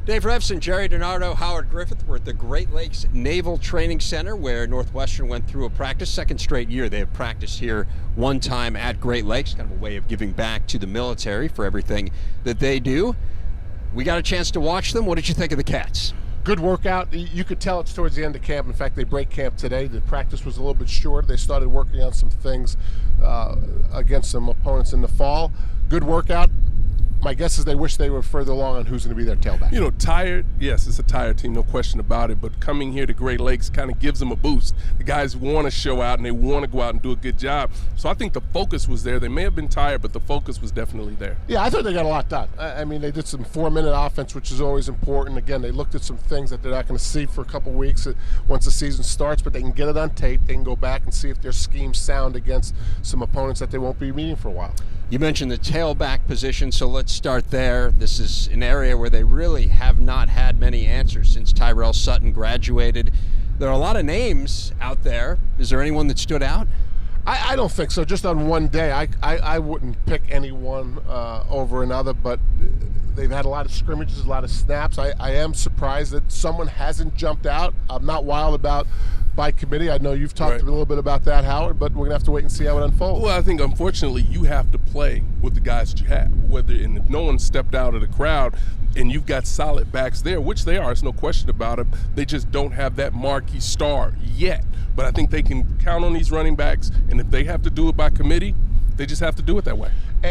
Dave Revson, Gerry Donardo, Howard Griffith. We're at the Great Lakes Naval Training Center where Northwestern went through a practice. Second straight year they have practiced here one time at Great Lakes, kind of a way of giving back to the military for everything that they do. We got a chance to watch them. What did you think of the Cats? Good workout. You could tell it's towards the end of camp. In fact, they break camp today. The practice was a little bit short. They started working on some things against some opponents in the fall. Good workout. My guess is they wish they were further along on who's going to be their tailback. You know, tired, yes, it's a tired team, no question about it, but coming here to Great Lakes kind of gives them a boost. The guys want to show out and they want to go out and do a good job. So I think the focus was there. They may have been tired, but the focus was definitely there. Yeah, I thought they got a lot done. I mean, they did some 4-minute offense, which is always important. Again, they looked at some things that they're not going to see for a couple weeks once the season starts, but they can get it on tape. They can go back and see if their schemes sound against some opponents that they won't be meeting for a while. You mentioned the tailback position, so let's start there. This is an area where they really have not had many answers since Tyrell Sutton graduated. There are a lot of names out there. Is there anyone that stood out? I don't think so. Just on one day, I wouldn't pick anyone over another, but they've had a lot of scrimmages, a lot of snaps. I am surprised that someone hasn't jumped out. I'm not wild about by committee. I know you've talked a little bit about that, Howard, but we're going to have to wait and see how it unfolds. Well, I think, unfortunately, you have to play with the guys that you have. And if no one stepped out of the crowd and you've got solid backs there, which they are, it's no question about it, they just don't have that marquee star yet. But I think they can count on these running backs, and if they have to do it by committee, they just have to do it that way.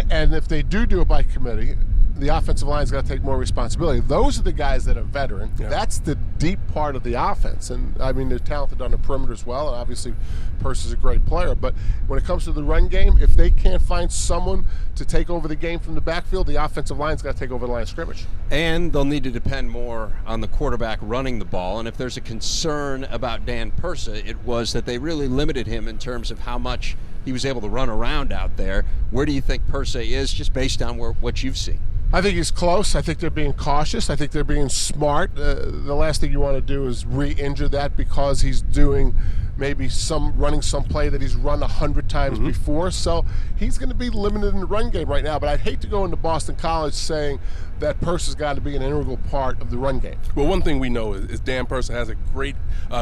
And if they do it by committee, the offensive line's got to take more responsibility. Those are the guys that are veteran. Yeah. That's the deep part of the offense. And, I mean, they're talented on the perimeter as well, and obviously Purse a great player. But when it comes to the run game, if they can't find someone to take over the game from the backfield, the offensive line's got to take over the line of scrimmage. And they'll need to depend more on the quarterback running the ball. And if there's a concern about Dan Pursa, it was that they really limited him in terms of how much he was able to run around out there. Where do you think Pursa is, just based on what you've seen? I think he's close. I think they're being cautious. I think they're being smart. The last thing you want to do is re-injure that because he's doing maybe running some play that he's run 100 times before. So he's going to be limited in the run game right now. But I'd hate to go into Boston College saying that Pursa's got to be an integral part of the run game. Well, one thing we know is Dan Pursa has a great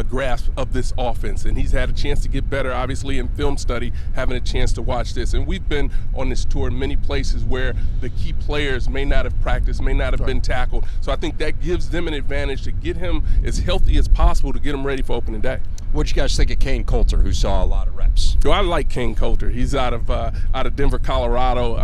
grasp of this offense, and he's had a chance to get better, obviously, in film study, having a chance to watch this. And we've been on this tour in many places where the key players may not have practiced, may not have been tackled. So I think that gives them an advantage to get him as healthy as possible to get him ready for opening day. What did you guys think of Kane Coulter, who saw a lot of reps? Well, I like Kane Coulter. He's out of Denver, Colorado,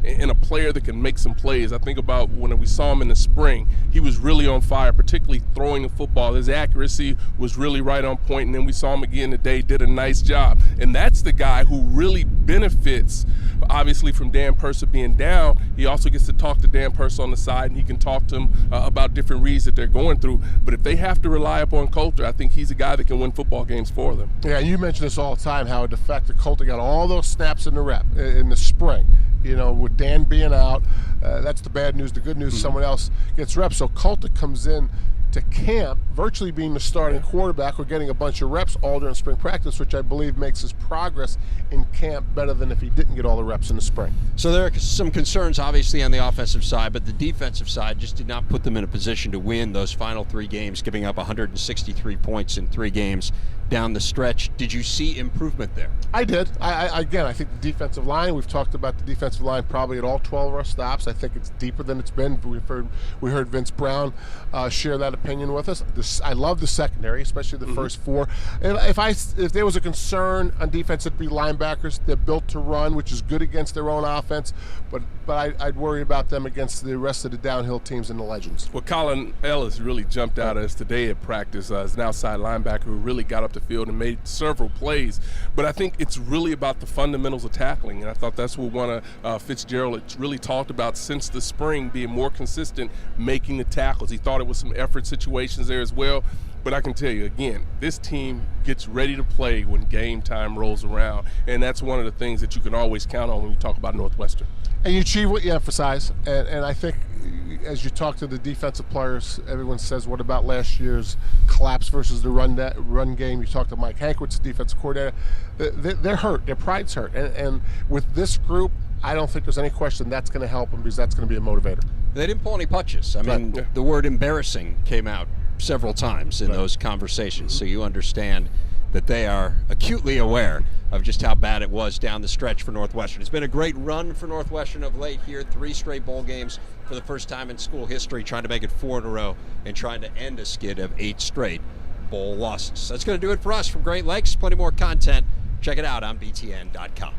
and a player that can make some plays. I think about when we saw him in the spring, he was really on fire, particularly throwing the football. His accuracy was really right on point, and then we saw him again today, did a nice job. And that's the guy who really benefits, obviously, from Dan Pursa being down. He also gets to talk to Dan Pursa on the side, and he can talk to him about different reads that they're going through. But if they have to rely upon Coulter, I think he's a guy that can win football games for them. Yeah, you mention this all the time, how the fact that Coulter got all those snaps in the spring, you know, with Dan being out, that's the bad news. The good news is someone else gets reps. So Coulter comes in to camp virtually being the starting quarterback or getting a bunch of reps all during spring practice, which I believe makes his progress in camp better than if he didn't get all the reps in the spring. So there are some concerns obviously on the offensive side, but the defensive side just did not put them in a position to win those final 3 games, giving up 163 points in 3 games down the stretch. Did you see improvement there? I did. Again, I think the defensive line, we've talked about the defensive line probably at all 12 of our stops. I think it's deeper than it's been. We heard Vince Brown share that opinion with us. I love the secondary, especially the first 4. If there was a concern on defense, it'd be linebackers. They're built to run, which is good against their own offense, but I'd worry about them against the rest of the downhill teams and the legends. Well, Colin Ellis really jumped out at us today at practice as an outside linebacker who really got up the field and made several plays. But I think it's really about the fundamentals of tackling, and I thought that's what one of Fitzgerald really talked about since the spring, being more consistent, making the tackles. He thought it was some effort situations there as well. But I can tell you, again, this team gets ready to play when game time rolls around, and that's one of the things that you can always count on when you talk about Northwestern. And you achieve what you emphasize, and I think as you talk to the defensive players, everyone says, what about last year's collapse versus the run game? You talk to Mike Hankwitz, the defensive coordinator. They're hurt. Their pride's hurt. And with this group, I don't think there's any question that's going to help them because that's going to be a motivator. They didn't pull any punches. I mean, Right. the word embarrassing came out several times in Right. those conversations, so you understand that they are acutely aware of just how bad it was down the stretch for Northwestern. It's been a great run for Northwestern of late here, 3 straight bowl games for the first time in school history, trying to make it 4 in a row and trying to end a skid of 8 straight bowl losses. That's going to do it for us from Great Lakes. Plenty more content. Check it out on btn.com.